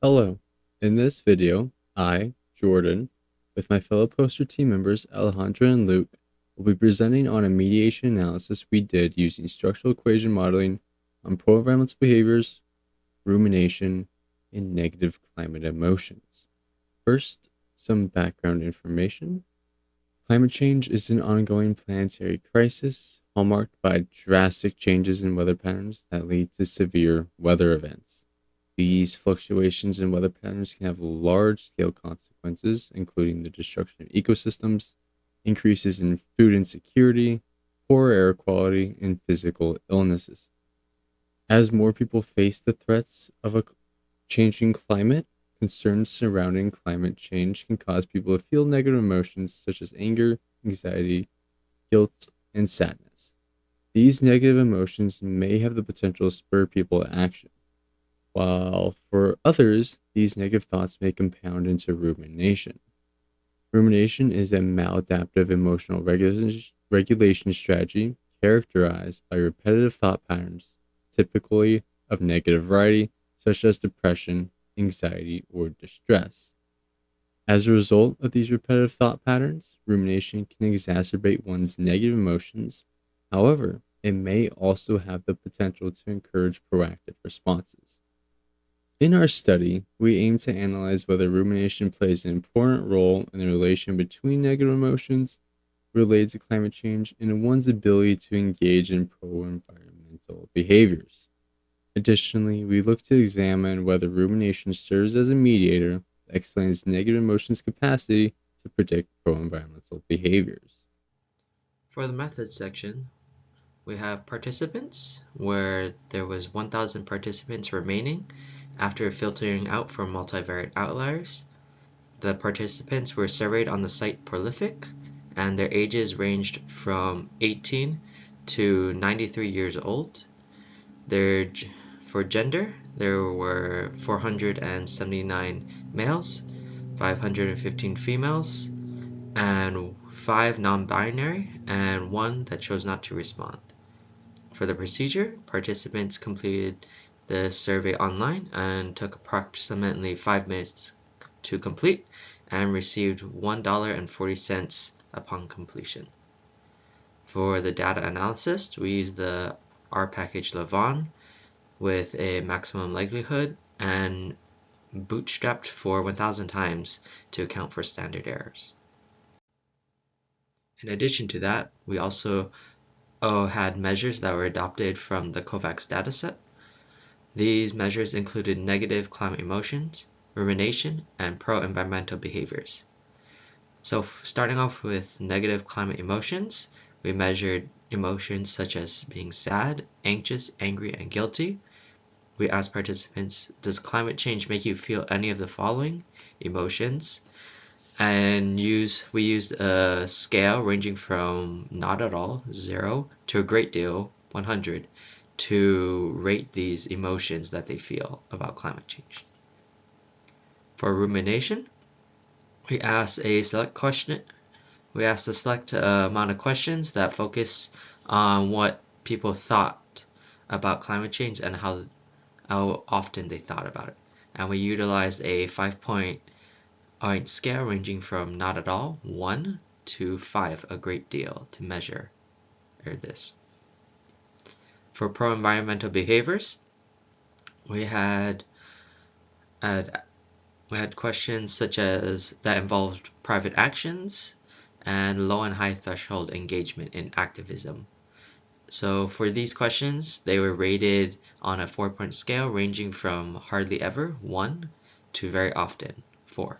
Hello. In this video, I, Jordan, with my fellow poster team members Alejandra and Luke, will be presenting on a mediation analysis we did using structural equation modeling on pro-environmental behaviors, rumination, and negative climate emotions. First, some background information. Climate change is an ongoing planetary crisis hallmarked by drastic changes in weather patterns that lead to severe weather events. These fluctuations in weather patterns can have large scale consequences, including the destruction of ecosystems, increases in food insecurity, poor air quality, and physical illnesses. As more people face the threats of a changing climate, concerns surrounding climate change can cause people to feel negative emotions such as anger, anxiety, guilt, and sadness. These negative emotions may have the potential to spur people to action, while for others, these negative thoughts may compound into rumination. Rumination is a maladaptive emotional regulation strategy characterized by repetitive thought patterns, typically of negative variety, such as depression, anxiety, or distress. As a result of these repetitive thought patterns, rumination can exacerbate one's negative emotions. However, it may also have the potential to encourage proactive responses. In our study, we aim to analyze whether rumination plays an important role in the relation between negative emotions related to climate change and one's ability to engage in pro-environmental behaviors. Additionally, we look to examine whether rumination serves as a mediator that explains negative emotions' capacity to predict pro-environmental behaviors. For the methods section, we have participants, where there was 1,000 participants remaining after filtering out for multivariate outliers. The participants were surveyed on the site Prolific, and their ages ranged from 18 to 93 years old. For gender, there were 479 males, 515 females, and 5 non-binary, and 1 that chose not to respond. For the procedure, participants completed the survey online and took approximately 5 minutes to complete and received $1.40 upon completion. For the data analysis, we used the R package Lavon with a maximum likelihood and bootstrapped for 1,000 times to account for standard errors. In addition to that, we also had measures that were adopted from the Kovacs dataset. These measures included negative climate emotions, rumination, and pro-environmental behaviors. So starting off with negative climate emotions, we measured emotions such as being sad, anxious, angry, and guilty. We asked participants, does climate change make you feel any of the following emotions? And we used a scale ranging from not at all, 0, to a great deal, 100, to rate these emotions that they feel about climate change. For rumination, we asked a select amount of questions that focus on what people thought about climate change and how often they thought about it. And we utilized a 5-point scale ranging from not at all, 1, to 5, a great deal, to measure this. For pro-environmental behaviors, we had questions such as that involved private actions and low and high threshold engagement in activism. So for these questions, they were rated on a 4-point scale ranging from hardly ever, 1, to very often, 4.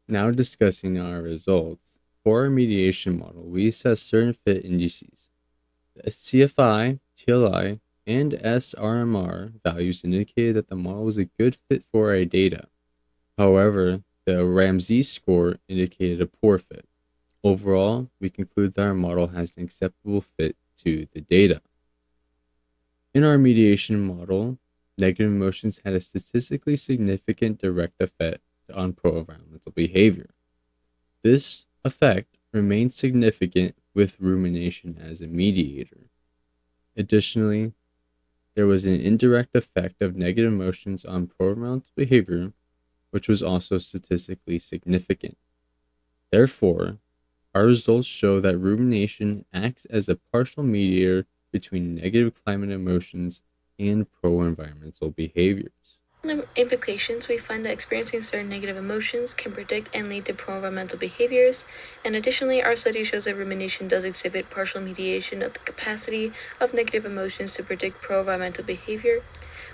Now discussing our results. For our mediation model, we assessed certain fit indices. The CFI, TLI, and SRMR values indicated that the model was a good fit for our data. However, the Ramsey score indicated a poor fit. Overall, we conclude that our model has an acceptable fit to the data. In our mediation model, negative emotions had a statistically significant direct effect on pro-environmental behavior. This effect remains significant with rumination as a mediator. Additionally, there was an indirect effect of negative emotions on pro-environmental behavior, which was also statistically significant. Therefore, our results show that rumination acts as a partial mediator between negative climate emotions and pro-environmental behaviors. Implications, we find that experiencing certain negative emotions can predict and lead to pro-environmental behaviors, and additionally, our study shows that rumination does exhibit partial mediation of the capacity of negative emotions to predict pro-environmental behavior.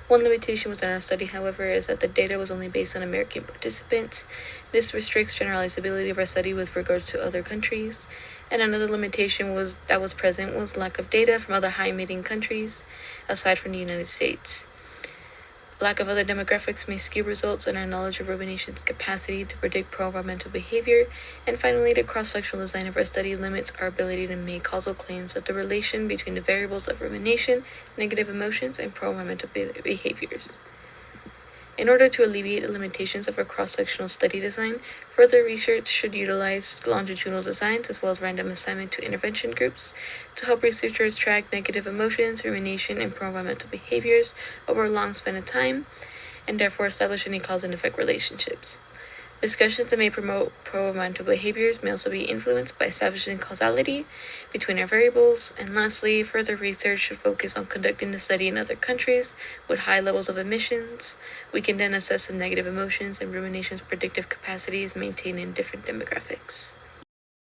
One limitation within our study, however, is that the data was only based on American participants. This restricts generalizability of our study with regards to other countries. And another limitation that was present was lack of data from other high-emitting countries aside from the United States. Lack of other demographics may skew results in our knowledge of rumination's capacity to predict pro-environmental behavior. And finally, the cross-sectional design of our study limits our ability to make causal claims that the relation between the variables of rumination, negative emotions, and pro-environmental behaviors. In order to alleviate the limitations of our cross-sectional study design, further research should utilize longitudinal designs as well as random assignment to intervention groups to help researchers track negative emotions, rumination, and pro-environmental behaviors over a long span of time, and therefore establish any cause and effect relationships. Discussions that may promote pro-environmental behaviors may also be influenced by establishing causality between our variables. And lastly, further research should focus on conducting the study in other countries with high levels of emissions. We can then assess the negative emotions and rumination's predictive capacities maintained in different demographics.